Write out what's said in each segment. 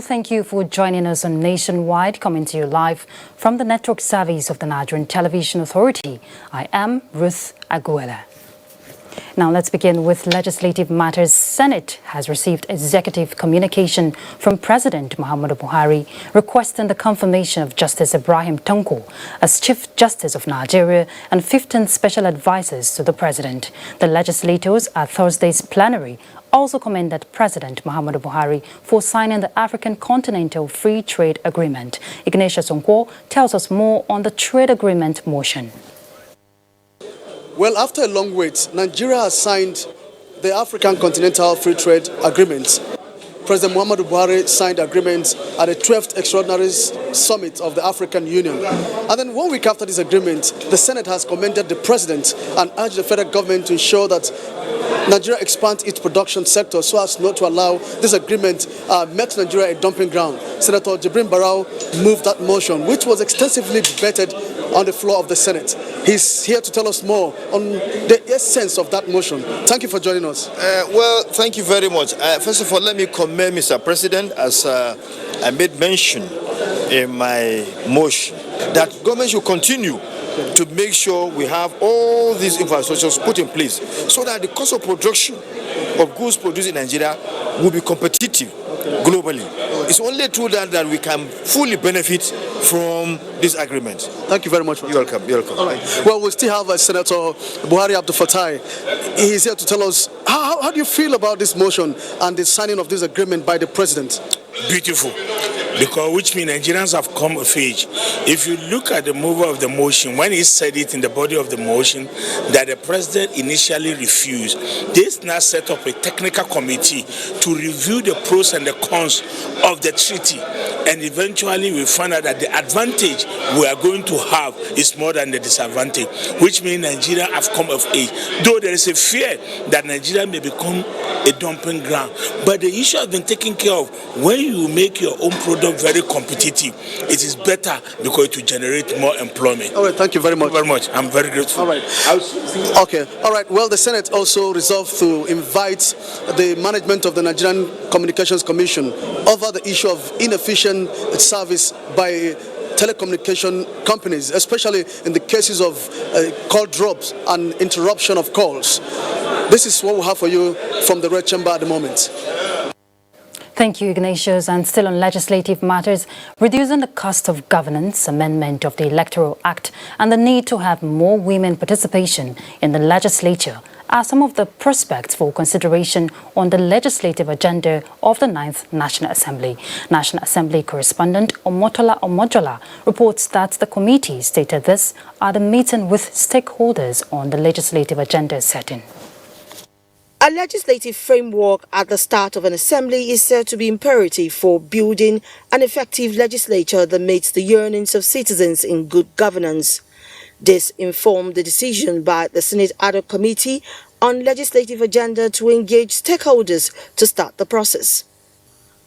thank you for joining us on Nationwide, coming to you live from the network service of the Nigerian Television Authority. I am Ruth Aguela. Now let's begin with legislative matters. Senate has received executive communication from President Muhammadu Buhari requesting the confirmation of Justice Ibrahim Tanko as Chief Justice of Nigeria and 15 special advisors to the President. The legislators at Thursday's plenary also commended President Muhammadu Buhari for signing the African Continental Free Trade Agreement. Ignatius Onkwo tells us more on the trade agreement motion. Well, after a long wait, Nigeria has signed the African Continental Free Trade Agreement. President Muhammadu Buhari signed the agreement at the 12th Extraordinary Summit of the African Union. And then 1 week after this agreement, the Senate has commended the President and urged the federal government to ensure that Nigeria expands its production sector so as not to allow this agreement make Nigeria a dumping ground. Senator Jibrin Barau moved that motion, which was extensively debated on the floor of the Senate. He's here to tell us more on the essence of that motion. Thank you for joining us. Well, thank you very much. First of all, let me commend Mr. President, as I made mention in my motion, that government should continue to make sure we have all these infrastructures put in place so that the cost of production of goods produced in Nigeria will be competitive globally. It's only through that we can fully benefit from this agreement. Thank you very much. You're welcome. You're welcome. All right. Well, we still have Senator Buhari Abdul Fatai. He's here to tell us how do you feel about this motion and the signing of this agreement by the President? Beautiful, because which means Nigerians have come of age. If you look at the mover of the motion, when he said it in the body of the motion that the President initially refused, this now set up a technical committee to review the pros and the cons of the treaty, and eventually we found out that the advantage we are going to have is more than the disadvantage, which means Nigeria have come of age. Though there is a fear that Nigeria may become a dumping ground, but the issue has been taken care of. When you make your own product very competitive, it is better because it will generate more employment. All right, thank you very much. Thank you very much. I'm very grateful. All right. Okay. All right. Well, the Senate also resolved to invite the management of the Nigerian Communications Commission over the issue of inefficient service by telecommunication companies, especially in the cases of call drops and interruption of calls. This is what we have for you from the Red Chamber at the moment. Thank you, Ignatius. And still on legislative matters, reducing the cost of governance, amendment of the Electoral Act, and the need to have more women participation in the legislature are some of the prospects for consideration on the legislative agenda of the 9th National Assembly. National Assembly correspondent Omotola Omojola reports that the committee stated this at a meeting with stakeholders on the legislative agenda setting. A legislative framework at the start of an assembly is said to be imperative for building an effective legislature that meets the yearnings of citizens in good governance. This informed the decision by the Senate Ad hoc Committee on Legislative Agenda to engage stakeholders to start the process.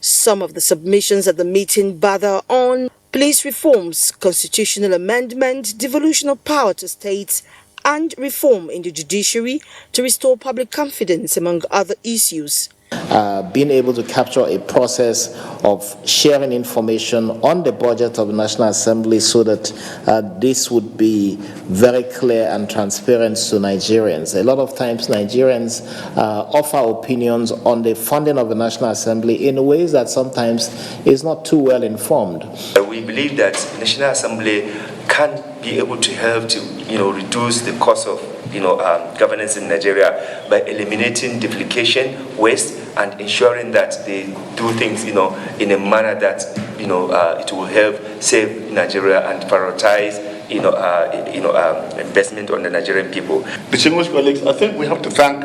Some of the submissions at the meeting bother on police reforms, constitutional amendment, devolution of power to states, and reform in the judiciary to restore public confidence, among other issues. Being able to capture a process of sharing information on the budget of the National Assembly so that this would be very clear and transparent to Nigerians. A lot of times Nigerians offer opinions on the funding of the National Assembly in ways that sometimes is not too well informed. We believe that the National Assembly can be able to help to reduce the cost of governance in Nigeria by eliminating duplication, waste, and ensuring that they do things in a manner that it will help save Nigeria and prioritize investment on the Nigerian people. Distinguished colleagues, I think we have to thank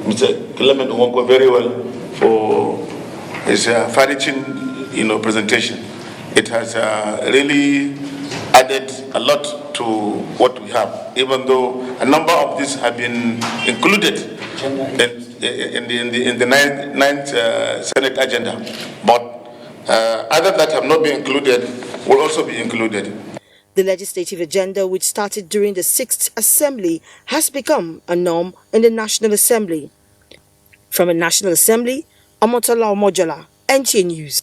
Mr. Clement Nwoko very well for his far-reaching presentation. It has really added a lot to what we have, even though a number of these have been included in the ninth Senate agenda, but others that have not been included will also be included. The legislative agenda, which started during the 6th Assembly, has become a norm in the National Assembly. From a National Assembly, Omotola Omojola, NTA News.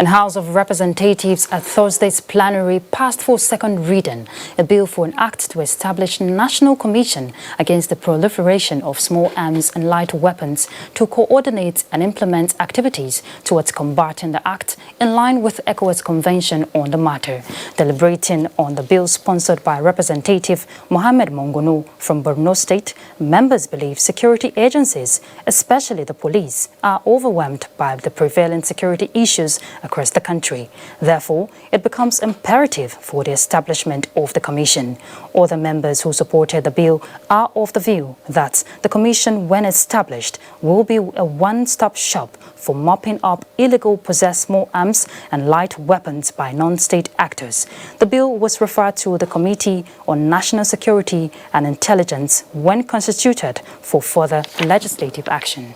And House of Representatives at Thursday's plenary passed for second reading a bill for an act to establish a National Commission against the proliferation of small arms and light weapons to coordinate and implement activities towards combating the act in line with ECOWAS Convention on the matter. Deliberating on the bill sponsored by Representative Mohammed Mongono from Borno State, members believe security agencies, especially the police, are overwhelmed by the prevailing security issues across the country. Therefore, it becomes imperative for the establishment of the commission. Other members who supported the bill are of the view that the commission, when established, will be a one-stop shop for mopping up illegal possessed small arms and light weapons by non-state actors. The bill was referred to the Committee on National Security and Intelligence when constituted for further legislative action.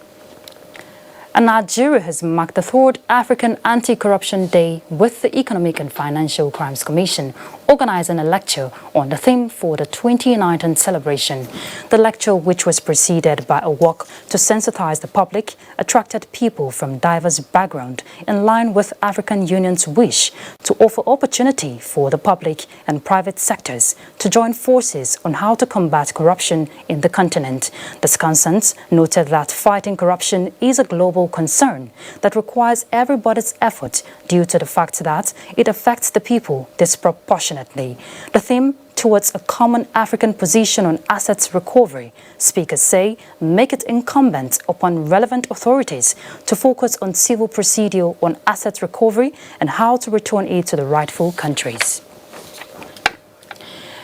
And Nigeria has marked the third African Anti-Corruption Day with the Economic and Financial Crimes Commission organizing a lecture on the theme for the 2019 celebration. The lecture, which was preceded by a walk to sensitize the public, attracted people from diverse backgrounds in line with African Union's wish to offer opportunity for the public and private sectors to join forces on how to combat corruption in the continent. Discussants noted that fighting corruption is a global concern that requires everybody's effort due to the fact that it affects the people disproportionately. The theme, towards a common African position on assets recovery, speakers say, make it incumbent upon relevant authorities to focus on civil procedure on assets recovery and how to return it to the rightful countries.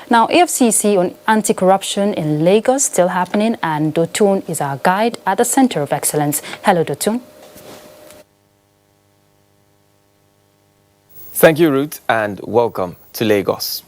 Now, AFCC on anti-corruption in Lagos still happening, and Dotun is our guide at the Center of Excellence. Hello, Dotun. Thank you, Ruth, and welcome to Lagos.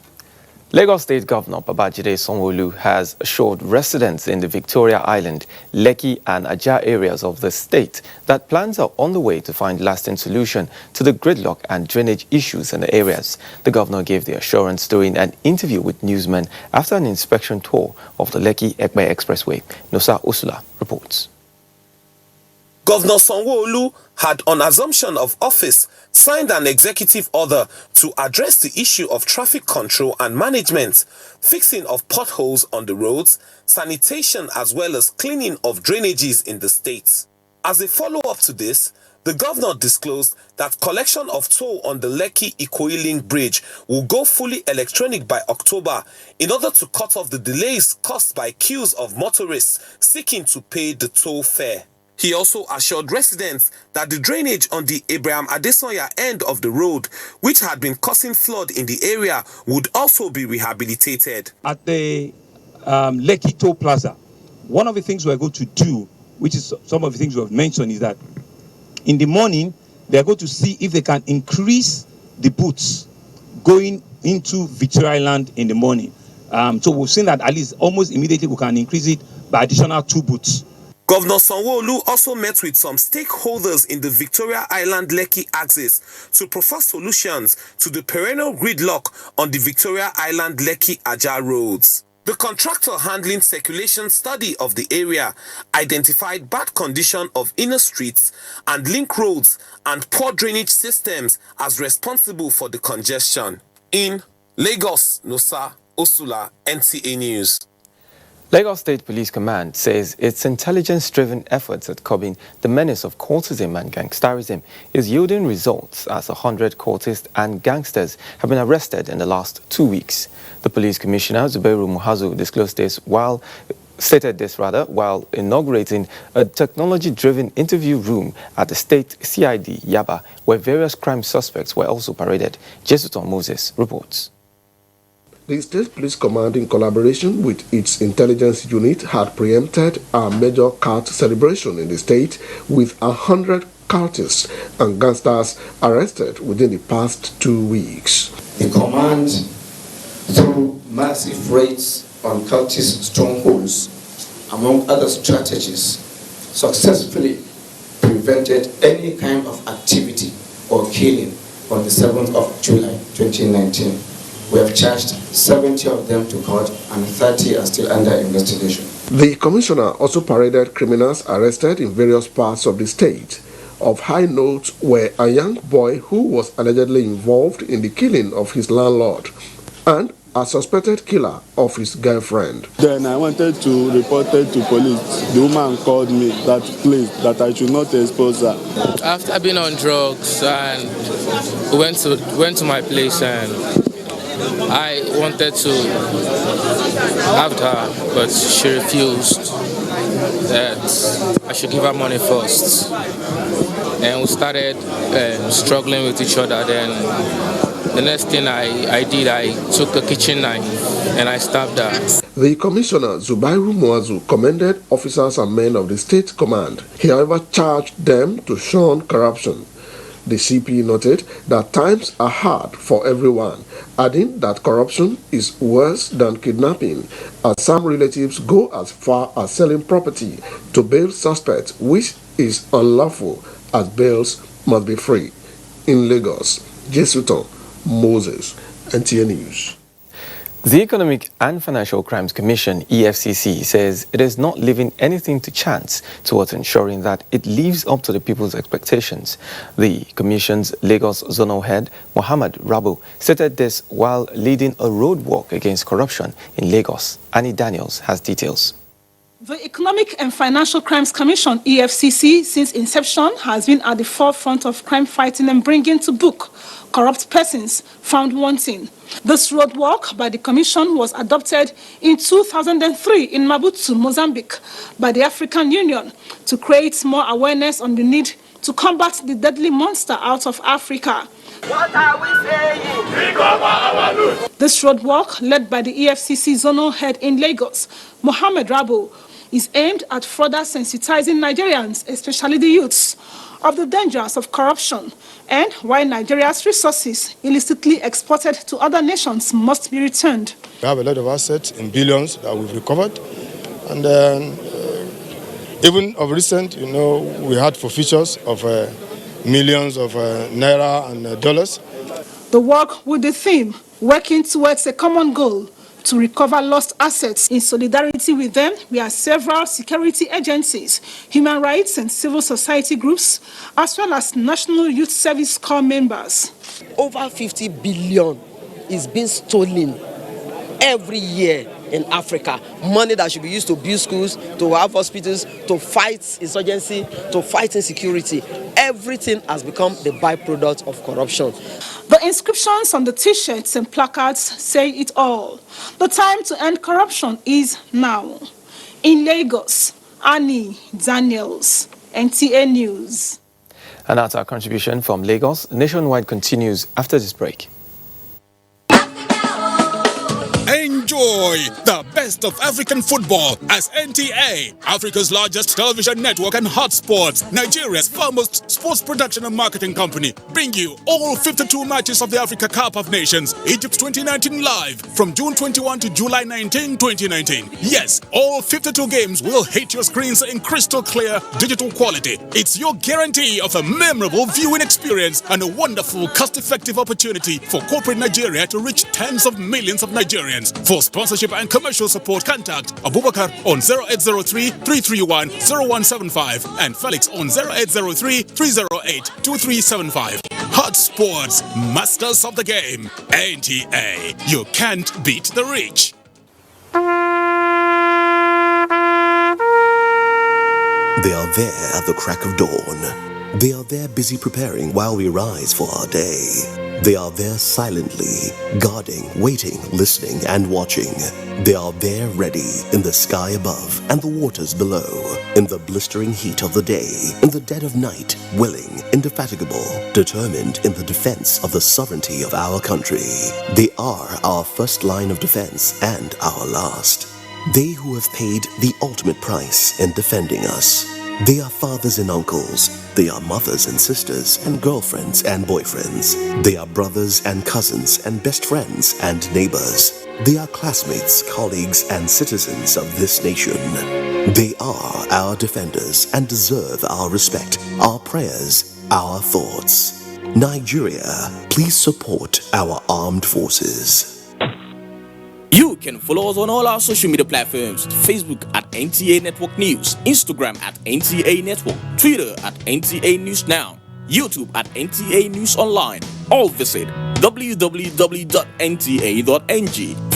Lagos State Governor Babajide Sanwo-Olu has assured residents in the Victoria Island, Lekki and Abuja areas of the state that plans are on the way to find lasting solution to the gridlock and drainage issues in the areas. The governor gave the assurance during an interview with newsmen after an inspection tour of the Lekki-Ekpe Expressway. Nosa Usula reports. Governor Sanwo-Olu had, on assumption of office, signed an executive order to address the issue of traffic control and management, fixing of potholes on the roads, sanitation as well as cleaning of drainages in the state. As a follow-up to this, the governor disclosed that collection of toll on the Lekki-Ikoyi Bridge will go fully electronic by October in order to cut off the delays caused by queues of motorists seeking to pay the toll fare. He also assured residents that the drainage on the Abraham Adesanya end of the road, which had been causing flood in the area, would also be rehabilitated. At the Lekki Toll Plaza, one of the things we're going to do, which is some of the things we have mentioned, is that in the morning, they're going to see if they can increase the booths going into Victoria Island in the morning. So we've seen that at least almost immediately we can increase it by additional 2 booths. Governor Sanwo-Olu also met with some stakeholders in the Victoria Island-Lekki axis to propose solutions to the perennial gridlock on the Victoria Island-Lekki-Aja roads. The contractor handling circulation study of the area identified bad condition of inner streets and link roads and poor drainage systems as responsible for the congestion. In Lagos, Nosa Osula, NTA News. Lagos State Police Command says its intelligence-driven efforts at curbing the menace of cultism and gangsterism is yielding results as 100 cultists and gangsters have been arrested in the last 2 weeks. The police commissioner, Zubairu Muhazu, stated this while inaugurating a technology-driven interview room at the state CID Yaba, where various crime suspects were also paraded. Jesuton Moses reports. The State Police Command, in collaboration with its intelligence unit, had preempted a major cult celebration in the state with 100 cultists and gangsters arrested within the past 2 weeks. The command, through massive raids on cultist strongholds, among other strategies, successfully prevented any kind of activity or killing on the 7th of July 2019. We have charged 70 of them to court and 30 are still under investigation. The commissioner also paraded criminals arrested in various parts of the state. of high notes were a young boy who was allegedly involved in the killing of his landlord and a suspected killer of his girlfriend. Then I wanted to report it to police. The woman called me that please, that I should not expose her. After being on drugs and went to my place and I wanted to have her, but she refused that I should give her money first. And we started struggling with each other. Then the next thing I did, I took a kitchen knife and I stabbed her. The Commissioner, Zubairu Muazu, commended officers and men of the State Command. He, however, charged them to shun corruption. The CP noted that times are hard for everyone, adding that corruption is worse than kidnapping, as some relatives go as far as selling property to bail suspects, which is unlawful, as bails must be free. In Lagos, Jesuton Moses, NTA News. The Economic and Financial Crimes Commission, EFCC, says it is not leaving anything to chance towards ensuring that it lives up to the people's expectations. The Commission's Lagos Zonal Head, Mohammed Rabu, stated this while leading a road walk against corruption in Lagos. Annie Daniels has details. The Economic and Financial Crimes Commission, EFCC, since inception, has been at the forefront of crime fighting and bringing to book corrupt persons found wanting. This roadwork by the Commission was adopted in 2003 in Maputo, Mozambique, by the African Union to create more awareness on the need to combat the deadly monster out of Africa. What are we saying? Recover our loot. This roadwork, led by the EFCC Zonal Head in Lagos, Mohammed Rabu, is aimed at further sensitizing Nigerians, especially the youths, of the dangers of corruption and why Nigeria's resources illicitly exported to other nations must be returned. We have a lot of assets in billions that we've recovered, and then even of recent, we had forfeitures of millions of naira and dollars. The work with the theme, working towards a common goal, to recover lost assets. In solidarity with them, we are several security agencies, human rights and civil society groups, as well as National Youth Service Corps members. Over 50 billion is being stolen every year in Africa. Money that should be used to build schools, to have hospitals, to fight insurgency, to fight insecurity. Everything has become the byproduct of corruption. The inscriptions on the T-shirts and placards say it all. The time to end corruption is now. In Lagos, Annie Daniels, NTA News. And that's our contribution from Lagos. Nationwide continues after this break. Enjoy the best of African football as NTA, Africa's largest television network and hotspots, Nigeria's foremost sports production and marketing company, bring you all 52 matches of the Africa Cup of Nations, Egypt 2019 live from June 21 to July 19, 2019. Yes, all 52 games will hit your screens in crystal clear digital quality. It's your guarantee of a memorable viewing experience and a wonderful cost-effective opportunity for corporate Nigeria to reach tens of millions of Nigerians. For sponsorship and commercial support, contact Abubakar on 0803-331-0175 and Felix on 0803-308-2375. Hot Sports, masters of the game. NTA, you can't beat the rich. They are there at the crack of dawn. They are there busy preparing while we rise for our day. They are there silently, guarding, waiting, listening, and watching. They are there ready in the sky above and the waters below, in the blistering heat of the day, in the dead of night, willing, indefatigable, determined in the defense of the sovereignty of our country. They are our first line of defense and our last. They who have paid the ultimate price in defending us. They are fathers and uncles. They are mothers and sisters and girlfriends and boyfriends. They are brothers and cousins and best friends and neighbors. They are classmates, colleagues, and citizens of this nation. They are our defenders and deserve our respect, our prayers, our thoughts. Nigeria, please support our armed forces. You can follow us on all our social media platforms. Facebook at NTA Network News, Instagram at NTA Network, Twitter at NTA News Now, YouTube at NTA News Online, or visit www.nta.ng.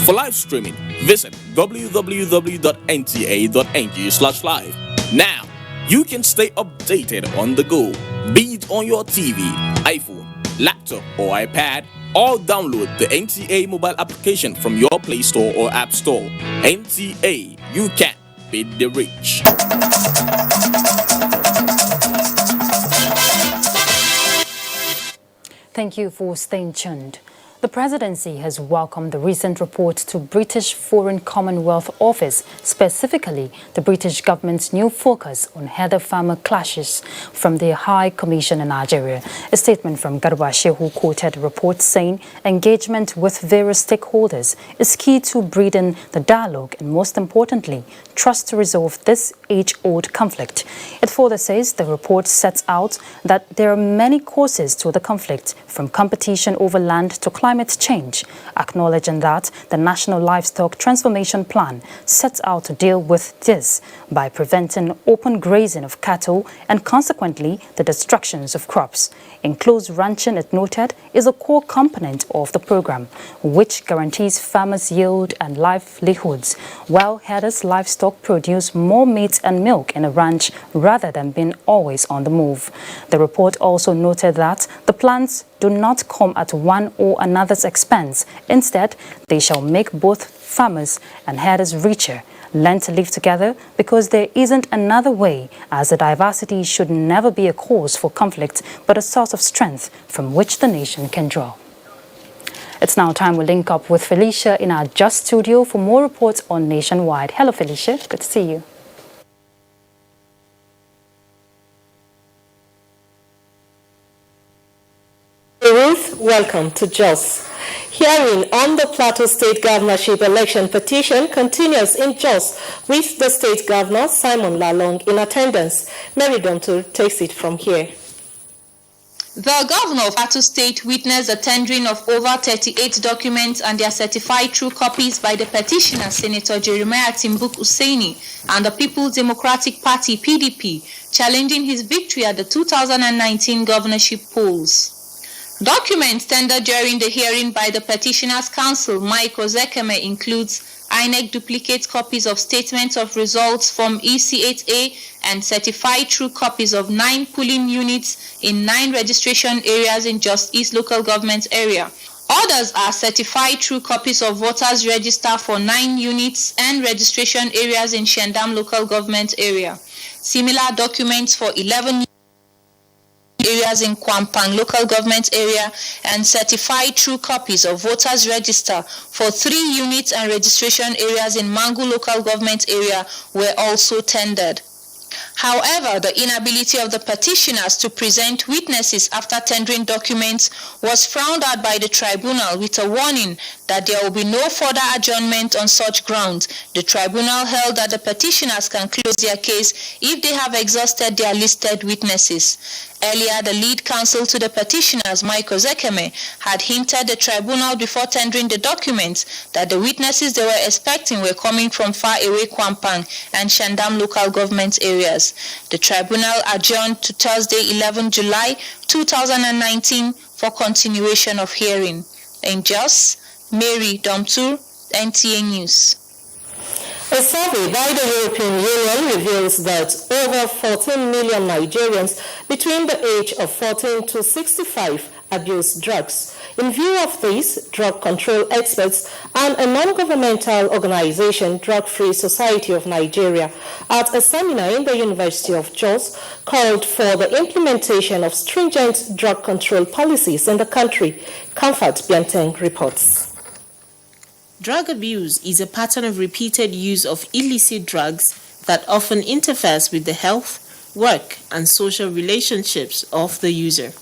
For live streaming, visit www.nta.ng/live. Now, you can stay updated on the go, be it on your TV, iPhone, laptop, or iPad, or download the NTA mobile application from your Play Store or App Store. NTA, you can beat the rich. Thank you for staying tuned. The presidency has welcomed the recent report to British Foreign Commonwealth Office, specifically the British government's new focus on heather-farmer clashes from the High Commission in Nigeria. A statement from Garba Shehu quoted the report saying engagement with various stakeholders is key to breeding the dialogue and, most importantly, trust to resolve this age-old conflict. It further says the report sets out that there are many causes to the conflict, from competition over land to climate change, acknowledging that the National Livestock Transformation Plan sets out to deal with this by preventing open grazing of cattle and consequently the destructions of crops. Enclosed ranching, it noted, is a core component of the program, which guarantees farmers' yield and livelihoods, while herders' livestock produce more meat and milk in a ranch rather than being always on the move. The report also noted that the plans do not come at one or another's expense. Instead, they shall make both farmers and herders richer, learn to live together because there isn't another way, as the diversity should never be a cause for conflict, but a source of strength from which the nation can draw. It's now time we link up with Felicia in our Just studio for more reports on Nationwide. Hello, Felicia. Good to see you. Ruth, welcome to Jos. Hearing on the Plateau State Governorship election petition continues in Jos with the State Governor, Simon Lalong, in attendance. Mary Domtur takes it from here. The Governor of Plateau State witnessed the tendering of over 38 documents and their certified true copies by the petitioner, Senator Jeremiah Timbuk Hussaini, and the People's Democratic Party, PDP, challenging his victory at the 2019 governorship polls. Documents tendered during the hearing by the petitioner's counsel, Mike Ozekeme, includes INEC duplicate copies of statements of results from EC8A and certified true copies of 9 polling units in 9 registration areas in Just East local government area. Others are certified true copies of voters register for 9 units and registration areas in Shendam local government area. Similar documents for 11 areas in Kwampang local government area and certified true copies of voters register for 3 units and registration areas in Mangu local government area were also tendered. However, the inability of the petitioners to present witnesses after tendering documents was frowned at by the tribunal with a warning that there will be no further adjournment on such grounds. The tribunal held that the petitioners can close their case if they have exhausted their listed witnesses. Earlier, the lead counsel to the petitioners, Mike Ozekeme, had hinted the tribunal before tendering the documents that the witnesses they were expecting were coming from far away Kwampang and Shandam local government areas. The tribunal adjourned to Thursday, 11 July 2019 for continuation of hearing. In Jos, Mary Domtur, NTA News. A survey by the European Union reveals that over 14 million Nigerians between the age of 14 to 65 abuse drugs. In view of this, drug control experts and a non-governmental organization, Drug Free Society of Nigeria, at a seminar in the University of Jos, called for the implementation of stringent drug control policies in the country. Comfort Bianteng reports. Drug abuse is a pattern of repeated use of illicit drugs that often interferes with the health, work, and social relationships of the user.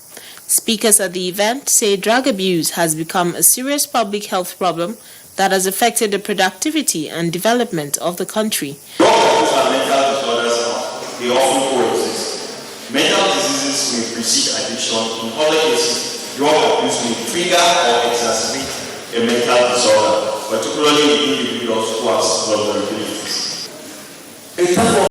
Speakers at the event say drug abuse has become a serious public health problem that has affected the productivity and development of the country. Drug abuse and mental disorders, they often coexist. Mental diseases may precede addiction. In other cases, drug abuse may trigger or exacerbate a mental disorder, particularly in individuals who have vulnerabilities. A type of